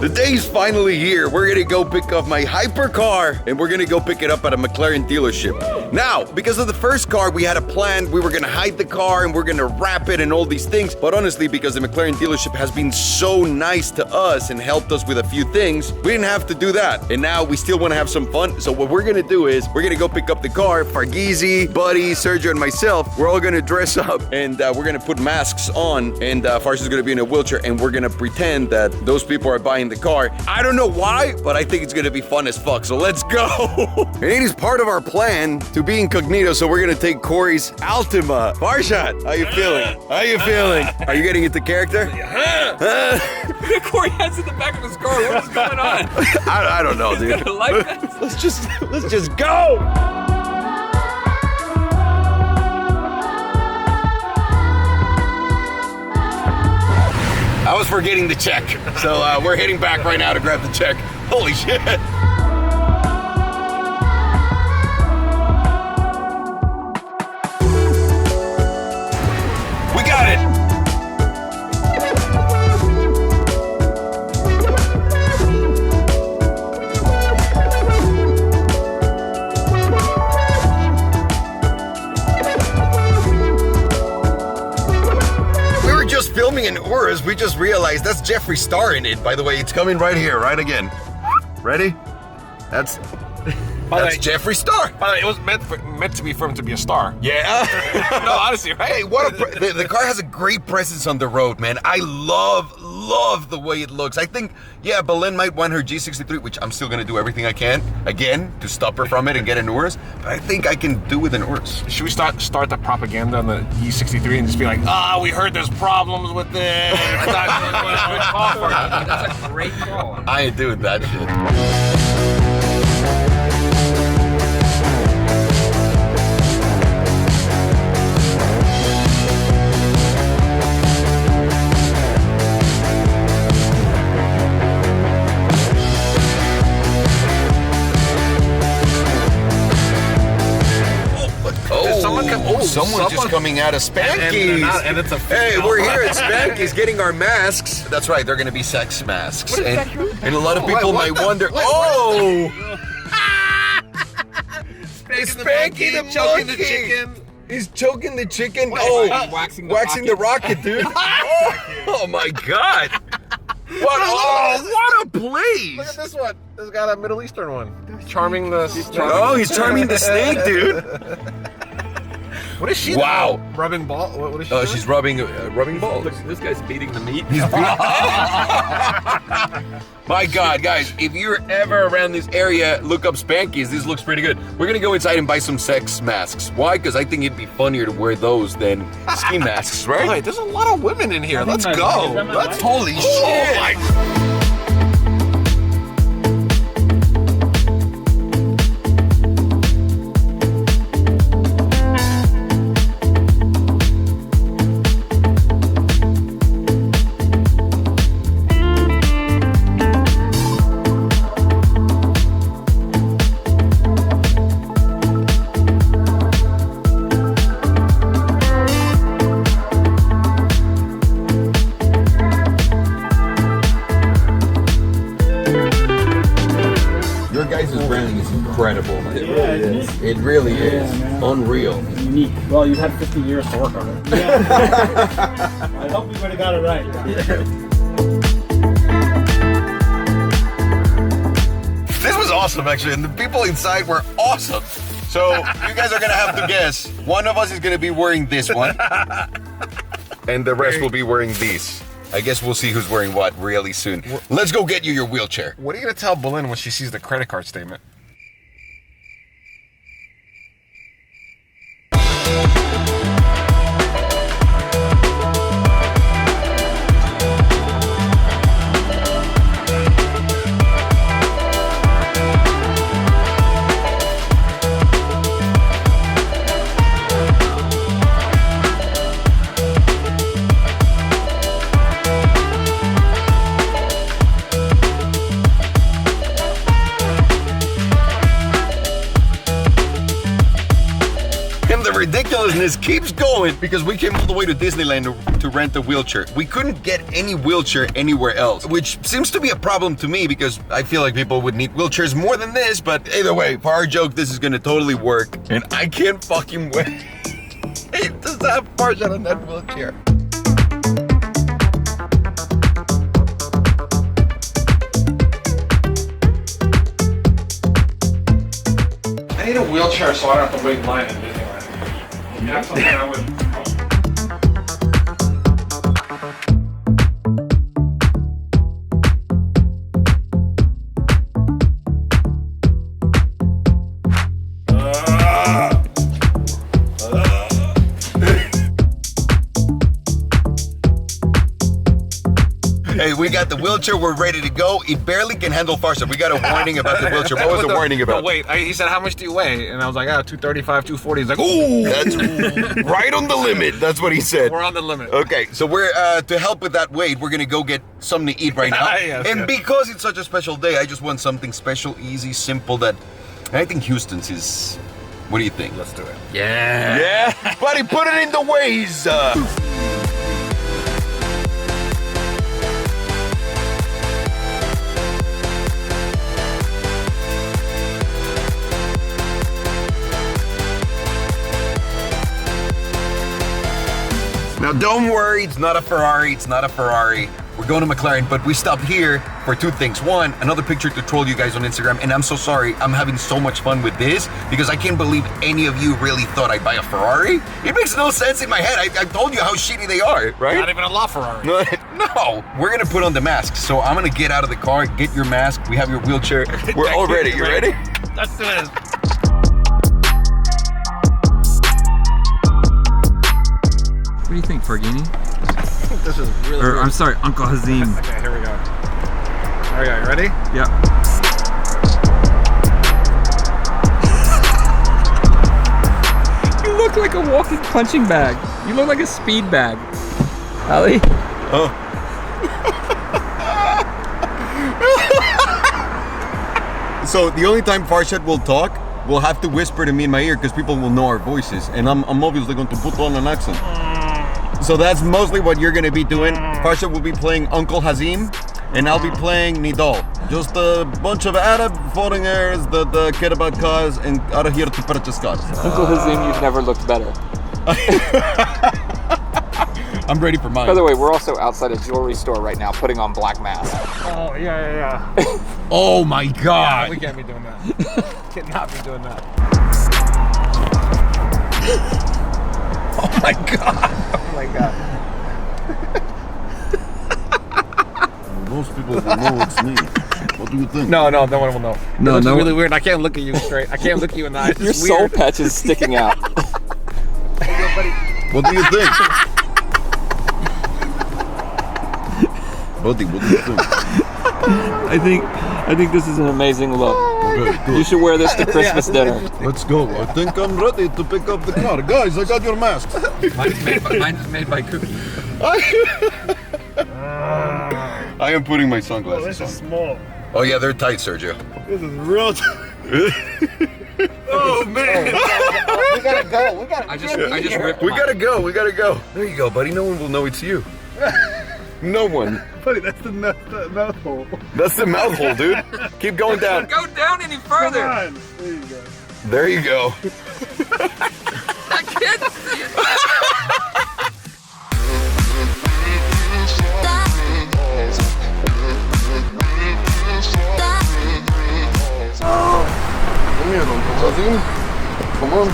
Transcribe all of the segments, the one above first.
The day's finally here. We're gonna go pick up my hypercar and we're gonna go pick it up at a McLaren dealership. Now, because of the first car, we had a plan. We were gonna hide the car and we're gonna wrap it and all these things. But honestly, because the McLaren dealership has been so nice to us and helped us with a few things, we didn't have to do that. And now we still wanna have some fun. So what we're gonna do is we're gonna go pick up the car. Fargizi, Buddy, Sergio, and myself, we're all gonna dress up and we're gonna put masks on. And Farsh is gonna be in a wheelchair and we're gonna pretend that those people are buying the car. I don't know why, but I think it's gonna be fun as fuck, so let's go. And it is part of our plan to be incognito, so we're gonna take Corey's Altima. Farshat, how you feeling? How you feeling? Are you getting into character? Corey has in the back of his car. What is going on? I don't know, dude. Like that? Let's just go. I was forgetting the check, so we're heading back right now to grab the check. Holy shit! We got it! Filming in Urus, we just realized that's Jeffree Star in it. By the way, it's coming right here, right again. Ready? That's Jeffree Star. By the way, it was meant to be for him to be a star. Yeah. No, honestly, right? Hey, the car has a great presence on the road, man. I love the way it looks. I think, yeah, Belen might want her G63, which I'm still gonna do everything I can, again, to stop her from it and get an Urus, but I think I can do with an Urus. Should we start the propaganda on the E63 and just be like, we heard there's problems with it. I thought it was a good call for it. That's a great call. I ain't doing that shit. Someone's just coming out of Spanky's. And it's a hey, we're here at Spanky's getting our masks. That's right, they're going to be sex masks. And a lot of people might wonder, Spanky the choking monkey. the chicken. He's choking the chicken. Waxing the rocket, dude. Oh my God. What a place. Look at this one. This got a Middle Eastern one. Charming the... He's charming the snake, dude. What is she doing? Rubbing ball? What is she doing? She's rubbing balls. Look, this guy's beating the meat. My God, guys, if you're ever around this area, look up Spanky's. This looks pretty good. We're gonna go inside and buy some sex masks. Why? Because I think it'd be funnier to wear those than ski masks, right? Wait, there's a lot of women in here. Let's go. Let's holy shit. Incredible, man. Yeah, it is. It really is. Man. Unreal. It's unique. Well, you've had 50 years to work on it. Yeah. I hope we would have got it right. This was awesome, actually, and the people inside were awesome. So you guys are gonna have to guess. One of us is gonna be wearing this one, and the rest will be wearing these. I guess we'll see who's wearing what really soon. Let's go get you your wheelchair. What are you gonna tell Belen when she sees the credit card statement? ridiculousness keeps going because we came all the way to Disneyland to rent a wheelchair. We couldn't get any wheelchair anywhere else, which seems to be a problem to me because I feel like people would need wheelchairs more than this, but either way, for our joke, this is gonna totally work, and I can't fucking wait to have Farshad on that wheelchair. I need a wheelchair so I don't have to wait in line in Disneyland. Yeah, something I would. Hey, we got the wheelchair, we're ready to go. It barely can handle Farshad. We got a warning about the wheelchair. What was the warning about? No, wait, he said, how much do you weigh? And I was like, 235, 240. He's like, ooh! That's right on the limit. That's what he said. We're on the limit. Okay, so we're, to help with that weight, we're gonna go get something to eat right now. Yes, and yes. because it's such a special day, I just want something special, easy, simple and I think Houston's is, what do you think? Let's do it. Yeah, buddy, put it in the ways. Now don't worry, it's not a Ferrari, We're going to McLaren, but we stopped here for two things. One, another picture to troll you guys on Instagram, and I'm so sorry, I'm having so much fun with this because I can't believe any of you really thought I'd buy a Ferrari. It makes no sense in my head. I told you how shitty they are, right? Not even a LaFerrari. No, we're gonna put on the mask. So I'm gonna get out of the car, get your mask, we have your wheelchair. We're all ready, you ready? Let's do this. What do you think, Fergini? This is really Or, weird. I'm sorry, Uncle Hazim. Okay, here we go. Here we go, you ready? Yep. You look like a walking punching bag. You look like a speed bag. Ali? Oh. So the only time Farshad will talk, we'll have to whisper to me in my ear because people will know our voices, and I'm obviously going to put on an accent. So that's mostly what you're going to be doing. Farshad will be playing Uncle Hazim, and I'll be playing Nidal. Just a bunch of Arab foreigners that care about cars and are here to purchase cars. Uncle Hazim, you've never looked better. I'm ready for mine. By the way, we're also outside a jewelry store right now putting on black mask. Oh, yeah. Oh my God. We can't be doing that. Cannot be doing that. Oh my God. Oh my God. Most people will know it's me. What do you think? No one will know. No, It looks no- really weird. I can't look at you straight. I can't look at you in the eyes. Your It's soul weird. patch is sticking out. What do you think? Buddy, what do you think? I think this is an amazing look. Okay, You good. should wear this to Christmas dinner. Let's go. I think I'm ready to pick up the car. Guys, I got your masks. Mine's made by Cookie. I am putting my sunglasses on. small. Oh yeah, they're tight, Sergio. This is real. Oh man. We gotta go. I just ripped We mine. gotta go. There you go, buddy. No one will know it's you. No one. Buddy, that's the mouth hole. That's the mouth hole, dude. Keep going down. Go down any Come further. on. There you go. There you go. I can't see it. Come here, Uncle Hazim. Come on.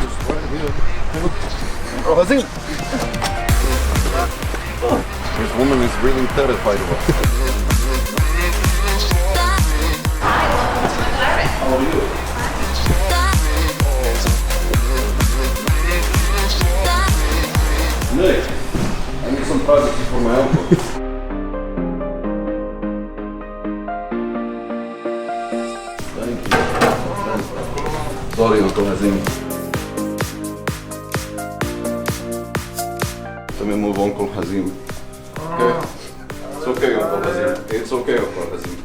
Just right here. Uncle Hazim. This woman is really terrified of us. How are you? Nick, I need some products for my uncle. Thank you. Sorry, Uncle Hazim. Let me move Uncle Hazim. Okay? It's okay, Uncle Hazim. It's okay, Uncle Hazim.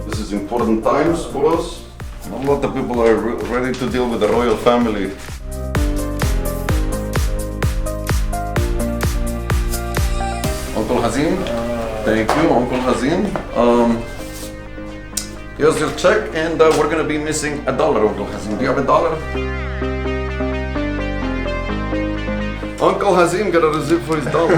This is important unpleasant times for us. A lot of people are ready to deal with the royal family. Uncle Hazim, thank you, Uncle Hazim. Here's your check, and we're gonna be missing $1, Uncle Hazim. Do you have $1? Uncle Hazim got a receipt for his dollar.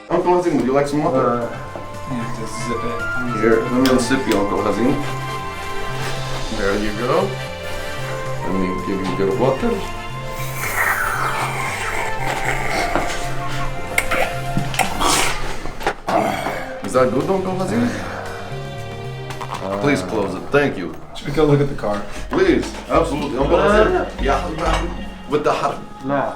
Uncle Hazim, would you like some water? Just zip it. Here, let me unsip you, Uncle Hazim. There you go. Let me give you a bit of water. Is that good, Uncle Hazim? Please close it. Thank you. Should we go look at the car? Please, absolutely. Uncle Hazim. Yeah, with the heart. No.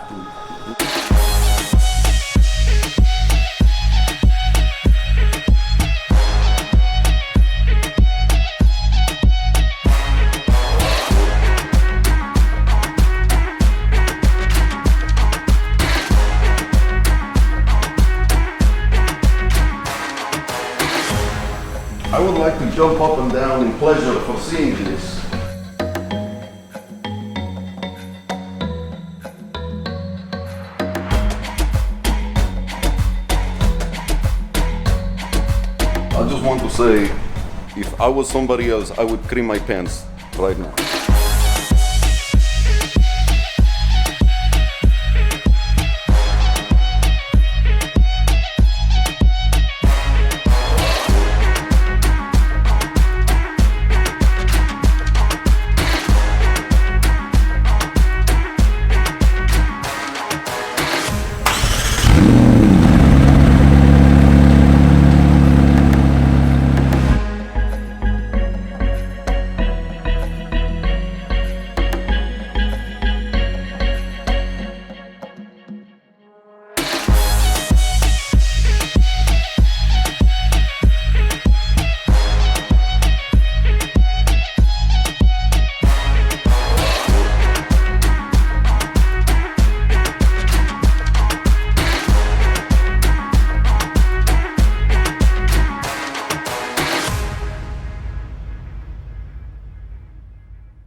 I would like to jump up and down in pleasure for seeing this. I just want to say, if I was somebody else, I would cream my pants right now.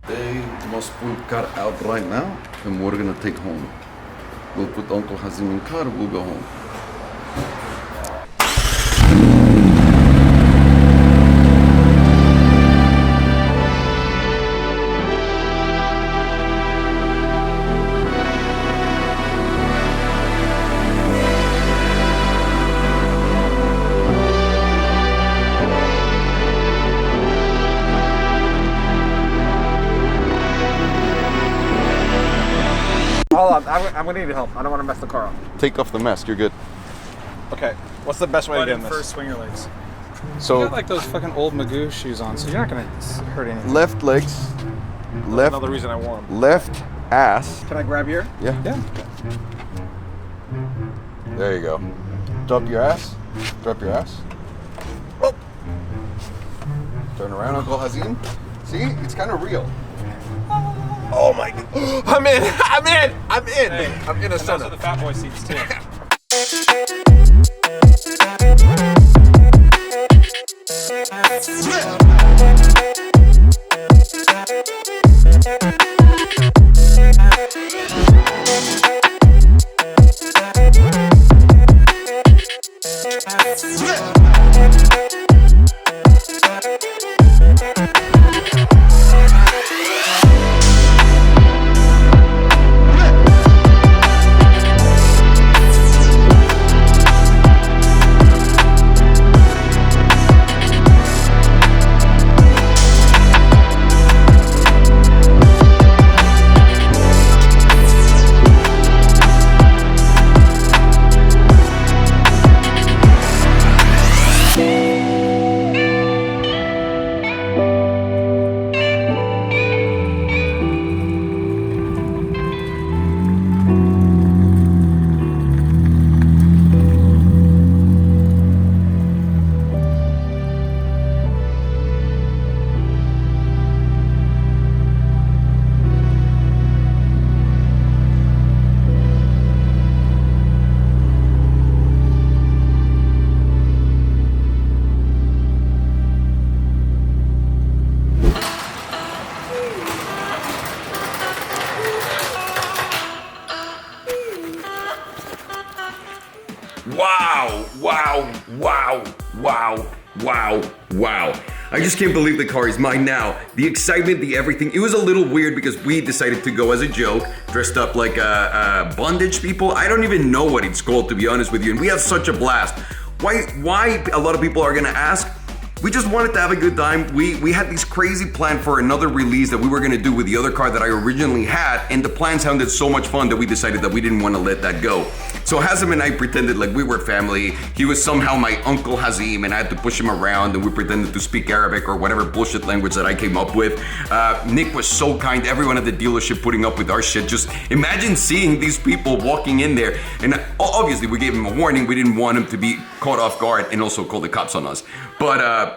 They must pull car out right now, and we're gonna take home. We'll put Uncle Hazim in car, we'll go home. Hold on, I'm gonna need help. I don't want to mess the car up. Take off the mask, you're good. Okay, what's the best way to get in this? First, swing your legs. You So, got like those fucking old Magoo shoes on, so you're not gonna hurt anything. Left legs, left, another reason I wore them. left ass. Can I grab here? Yeah. Yeah. There you go. Drop your ass. Drop your ass. Oh. Turn around, Uncle Hazim. See, it's kind of real. Oh my god. I'm in! I'm in! I'm in! I'm in a And those are Senna. the fat boy seats too. Wow, wow, wow, wow, wow, wow. I just can't believe the car is mine now. The excitement, the everything. It was a little weird because we decided to go as a joke, dressed up like bondage people. I don't even know what it's called, to be honest with you. And we had such a blast. Why a lot of people are gonna ask? We just wanted to have a good time. We had this crazy plan for another release that we were gonna do with the other car that I originally had, and the plan sounded so much fun that we decided that we didn't want to let that go. So Hazem and I pretended like we were family. He was somehow my Uncle Hazim, and I had to push him around, and we pretended to speak Arabic or whatever bullshit language that I came up with. Nick was so kind. Everyone at the dealership putting up with our shit. Just imagine seeing these people walking in there, and obviously we gave him a warning. We didn't want him to be caught off guard and also call the cops on us. But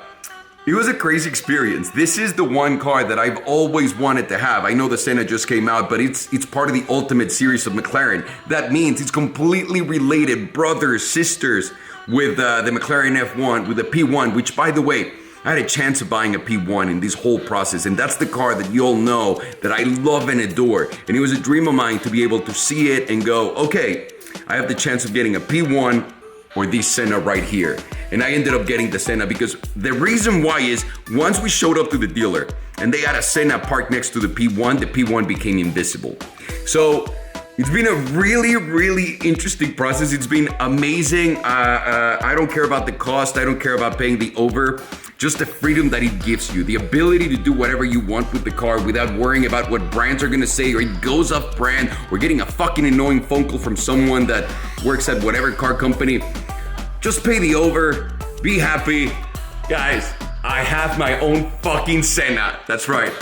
it was a crazy experience. This is the one car that I've always wanted to have. I know the Senna just came out, but it's part of the Ultimate series of McLaren. That means it's completely related, brothers, sisters, with the McLaren F1, with the P1, which, by the way, I had a chance of buying a P1 in this whole process, and that's the car that you all know that I love and adore. And it was a dream of mine to be able to see it and go, okay, I have the chance of getting a P1 or this Senna right here. And I ended up getting the Senna because the reason why is once we showed up to the dealer and they had a Senna parked next to the P1 became invisible. So it's been a really, really interesting process. It's been amazing. I don't care about the cost. I don't care about paying the over. Just the freedom that it gives you, the ability to do whatever you want with the car without worrying about what brands are gonna say, or it goes off brand, or getting a fucking annoying phone call from someone that works at whatever car company. Just pay the over, be happy. Guys, I have my own fucking Senna. That's right.